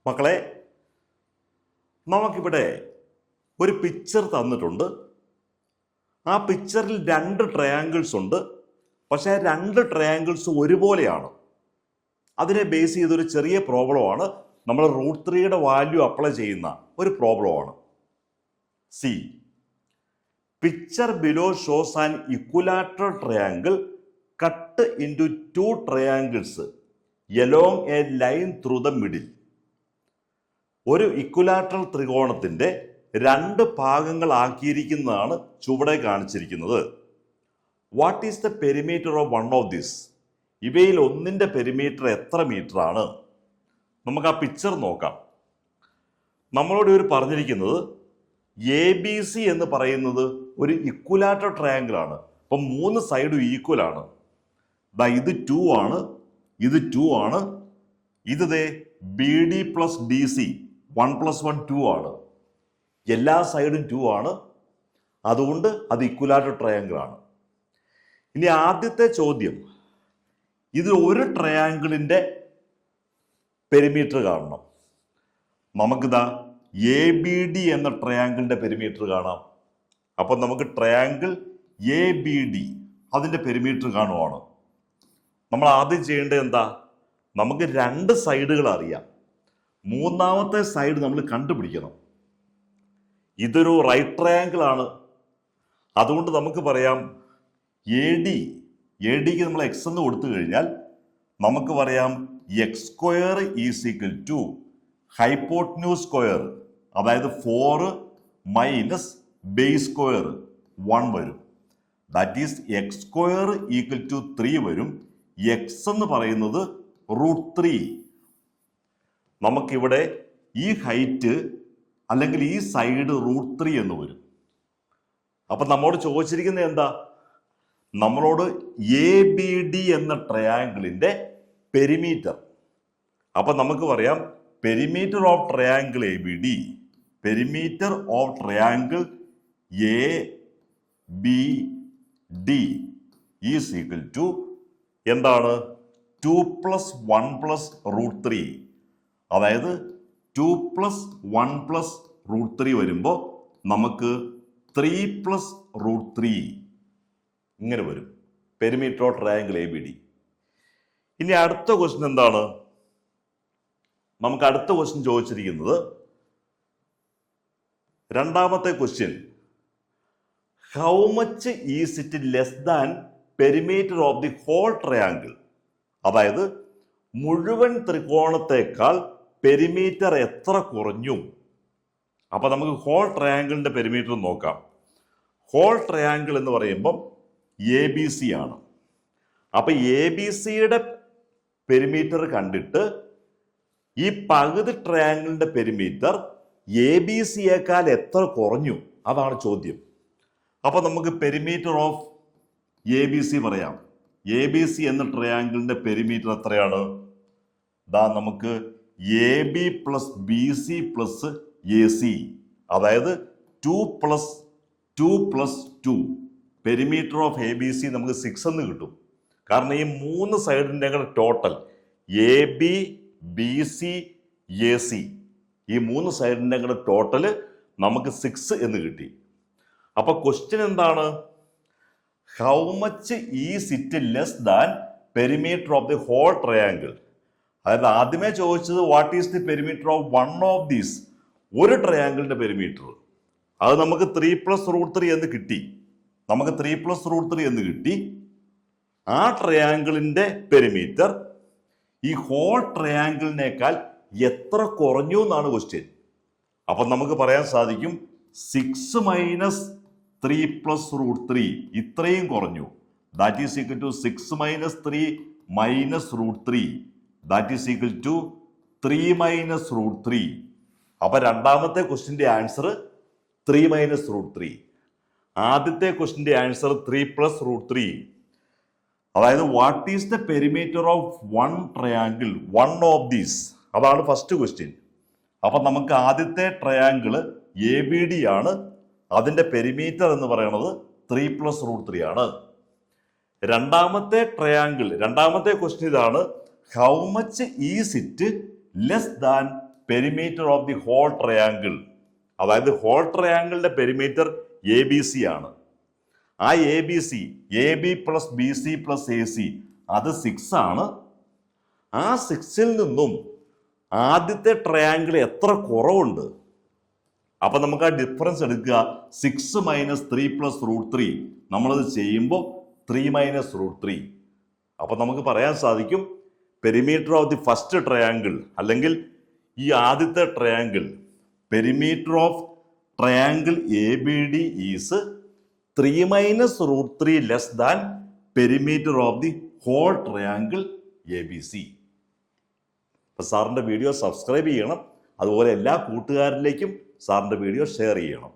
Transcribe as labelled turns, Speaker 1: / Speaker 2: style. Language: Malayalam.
Speaker 1: മക്കളെ, നമുക്കിവിടെ ഒരു പിക്ചർ തന്നിട്ടുണ്ട്. ആ പിക്ചറിൽ രണ്ട് ട്രയാങ്കിൾസ് ഉണ്ട്. പക്ഷേ ആ രണ്ട് ട്രയാങ്കിൾസ് ഒരുപോലെയാണ്. അതിനെ ബേസ് ചെയ്തൊരു ചെറിയ പ്രോബ്ലമാണ്. നമ്മൾ √3 വാല്യൂ അപ്ലൈ ചെയ്യുന്ന ഒരു പ്രോബ്ലമാണ്. See, picture below shows an equilateral triangle cut into 2 triangles along a line through the middle. ഒരു ഇക്വലാറ്ററൽ ത്രികോണത്തിന്റെ രണ്ട് ഭാഗങ്ങളാക്കിയിരിക്കുന്നതാണ് ചുവടെ കാണിച്ചിരിക്കുന്നത്. What is the perimeter of one of this? ഇവയിൽ ഒന്നിന്റെ പെരിമീറ്റർ എത്ര മീറ്റർ ആണ്? നമുക്ക് ആ പിക്ചർ നോക്കാം. നമ്മളോട് ഇവർ പറഞ്ഞിരിക്കുന്നത് ABC എന്ന് പറയുന്നത് ഒരു ഇക്വലാറ്ററൽ ട്രയാങ്കിൾ ആണ്. അപ്പം 3 സൈഡും ഈക്വൽ ആണ്. ഇത് 2 ആണ്, ഇത് 2 ആണ്, ഇത് BD പ്ലസ് DC 1 + 1 2 ആണ്. എല്ലാ സൈഡും 2 ആണ്. അതുകൊണ്ട് അത് ഇക്വലാറ്ററൽ ട്രയാങ്കിൾ ആണ്. ഇനി ആദ്യത്തെ ചോദ്യം, ഇത് ഒരു ട്രയാങ്കിളിന്റെ പെരിമീറ്റർ കാണണം. നമുക്കിതാ ABD എന്ന ട്രയാങ്കിളിന്റെ പെരിമീറ്റർ കാണാം. അപ്പം നമുക്ക് ട്രയാങ്കിൾ ABD അതിന്റെ പെരിമീറ്റർ കാണുവാണ്. നമ്മൾ ആദ്യം ചെയ്യേണ്ടത് എന്താ? നമുക്ക് രണ്ട് സൈഡുകൾ അറിയാം. മൂന്നാമത്തെ സൈഡ് നമ്മൾ കണ്ടുപിടിക്കണം. ഇതൊരു റൈറ്റ് ട്രയാങ്കിൾ ആണ്. അതുകൊണ്ട് നമുക്ക് പറയാം ADക്ക് നമ്മൾ x എന്ന് കൊടുത്തു കഴിഞ്ഞാൽ നമുക്ക് പറയാം x² = ഹൈപ്പോട്ടന്യൂസ് സ്ക്വയർ, അതായത് 4 മൈനസ് ബേസ് സ്ക്വയർ 1 വരും. ദാറ്റ് ഈസ് x² = 3 വരും. x എന്ന് പറയുന്നത് √3. നമുക്കിവിടെ ഈ ഹൈറ്റ് അല്ലെങ്കിൽ ഈ സൈഡ് √3 എന്ന് വരും. അപ്പം നമ്മോട് ചോദിച്ചിരിക്കുന്നത് എന്താ? നമ്മളോട് ABD എന്ന ട്രയാങ്കിളിന്റെ പെരിമീറ്റർ. അപ്പം നമുക്ക് പറയാം perimeter of triangle ABD, perimeter of triangle ABD is equal to എന്താണ്? 2 + 1 + √3. അതായത് 2 + 1 + √3 വരുമ്പോൾ നമുക്ക് 3 + √3 ഇങ്ങനെ വരും പെരിമീറ്റർ ഓഫ് ട്രയാങ്കിൾ ABD. ഇനി അടുത്ത ക്വസ്റ്റ്യൻ എന്താണ്? നമുക്ക് അടുത്ത ക്വസ്റ്റ്യൻ ചോദിച്ചിരിക്കുന്നത് രണ്ടാമത്തെ question, how much is it less than perimeter of the whole triangle? അതായത് മുഴുവൻ ത്രികോണത്തേക്കാൾ പെരിമീറ്റർ എത്ര കുറഞ്ഞു? അപ്പൊ നമുക്ക് ഹോൾ ട്രയാങ്കിളിന്റെ പെരിമീറ്റർ നോക്കാം. ഹോൾ ട്രയാങ്കിൾ എന്ന് പറയുമ്പം ABC ആണ്. അപ്പൊ ABCയുടെ പെരിമീറ്റർ കണ്ടിട്ട് ഈ പകുതി ട്രയാങ്കിളിന്റെ പെരിമീറ്റർ ABCയേക്കാൾ എത്ര കുറഞ്ഞു? അതാണ് ചോദ്യം. അപ്പൊ നമുക്ക് പെരിമീറ്റർ ഓഫ് ABC പറയാം. ABC എന്ന ട്രയാങ്കിളിന്റെ പെരിമീറ്റർ എത്രയാണ്? നമുക്ക് AB + BC + AC, അതായത് 2 + 2 + 2. പെരിമീറ്റർ ഓഫ് ABC നമുക്ക് 6 എന്ന് കിട്ടും. കാരണം ഈ 3 സൈഡിൻ്റെ ടോട്ടൽ AB BC AC ഈ 3 സൈഡിൻ്റെ ടോട്ടൽ നമുക്ക് 6 എന്ന് കിട്ടി. അപ്പൊ ക്വസ്റ്റ്യൻ എന്താണ്? How much is it less than perimeter of the whole triangle? അതായത് ആദ്യമേ ചോദിച്ചത് what is the perimeter of one of these, ഒരു ട്രയാങ്കിളിന്റെ പെരിമീറ്റർ. അത് നമുക്ക് 3 + √3 എന്ന് കിട്ടി. നമുക്ക് 3 + √3 എന്ന് കിട്ടി. ആ ട്രയാങ്കിളിന്റെ പെരിമീറ്റർ ഈ ഹോൾ ട്രയാങ്കിളിനേക്കാൾ എത്ര കുറഞ്ഞു എന്നാണ് ക്വസ്റ്റ്യൻ. അപ്പൊ നമുക്ക് പറയാൻ സാധിക്കും 6 - 3 + √3 ഇത്രയും കുറഞ്ഞു. That is equal to 6 - 3 - √3. That is equal to 3 - √3. അപ്പൊ രണ്ടാമത്തെ ക്വസ്റ്റിന്റെ ആൻസർ 3 - √3. ആദ്യത്തെ ക്വസ്റ്റിന്റെ ആൻസർ 3 + √3. അതായത് what is the perimeter of one triangle one of these, അതാണ് ഫസ്റ്റ് ക്വസ്റ്റ്യൻ. അപ്പൊ നമുക്ക് ആദ്യത്തെ ട്രയാങ്കിൾ ABD ആണ്. അതിന്റെ പെരിമീറ്റർ എന്ന് പറയുന്നത് 3 + √3 ആണ്. രണ്ടാമത്തെ ട്രയാങ്കിൾ, രണ്ടാമത്തെ ക്വസ്റ്റ്യൻ ഇതാണ്, how much is it less than perimeter of the whole triangle. അതായത് ഹോൾ ട്രയാങ്കിളിന്റെ പെരിമീറ്റർ ABC ആണ്. ആ ABC AB plus BC plus AC അത് 6 ആണ്. ആ 6ൽ നിന്നും ആദ്യത്തെ ട്രയാങ്കിൾ എത്ര കുറവുണ്ട്? അപ്പൊ നമുക്ക് ആ ഡിഫറൻസ് എടുക്കുക. 6 മൈനസ് 3 പ്ലസ് √3. നമ്മളത് ചെയ്യുമ്പോൾ 3 മൈനസ് √3. അപ്പൊ നമുക്ക് പറയാൻ സാധിക്കും perimeter of the first triangle അല്ലെങ്കിൽ ഈ ആദ്യത്തെ triangle, perimeter of triangle ABD is 3 minus √3 less than perimeter of the whole triangle ABC. അപ്പൊ സാറിന്റെ വീഡിയോ സബ്സ്ക്രൈബ് ചെയ്യണം. അതുപോലെ എല്ലാ കൂട്ടുകാരിലേക്കും സാറിന്റെ വീഡിയോ ഷെയർ ചെയ്യണം.